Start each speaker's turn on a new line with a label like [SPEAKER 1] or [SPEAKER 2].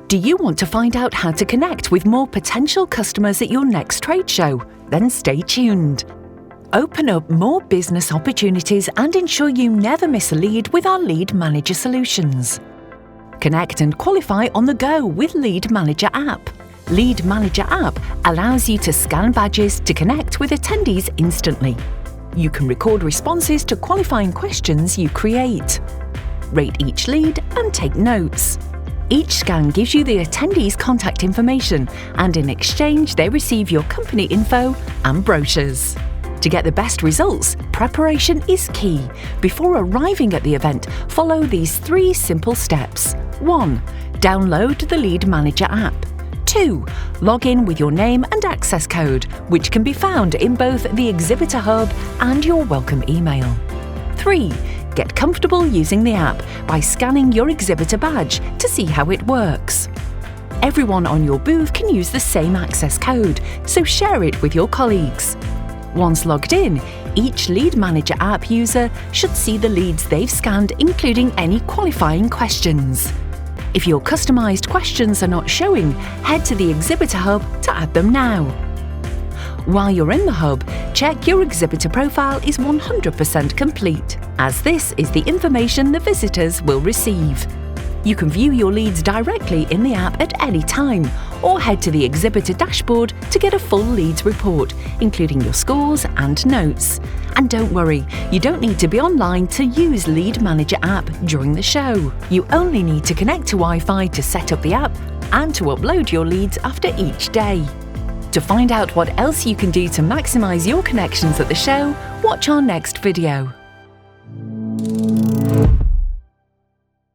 [SPEAKER 1] Do you want to find out how to connect with more potential customers at your next trade show? Then stay tuned. Open up more business opportunities and ensure you never miss a lead with our Lead Manager solutions. Connect and qualify on the go with Lead Manager app. Lead Manager app allows you to scan badges to connect with attendees instantly. You can record responses to qualifying questions you create. Rate each lead and take notes. Each scan gives you the attendee's contact information, and in exchange they receive your company info and brochures. To get the best results, preparation is key. Before arriving at the event, follow these 3 simple steps. 1. Download the Lead Manager app. 2. Log in with your name and access code, which can be found in both the Exhibitor Hub and your welcome email. 3. Get comfortable using the app by scanning your exhibitor badge to see how it works. Everyone on your booth can use the same access code, so share it with your colleagues. Once logged in, each Lead Manager app user should see the leads they've scanned, including any qualifying questions. If your customised questions are not showing, head to the Exhibitor Hub to add them now. While you're in the Hub, check your exhibitor profile is 100% complete, as this is the information the visitors will receive. You can view your leads directly in the app at any time, or head to the exhibitor dashboard to get a full leads report, including your scores and notes. And don't worry, you don't need to be online to use Lead Manager app during the show. You only need to connect to Wi-Fi to set up the app and to upload your leads after each day. To find out what else you can do to maximise your connections at the show, watch our next video.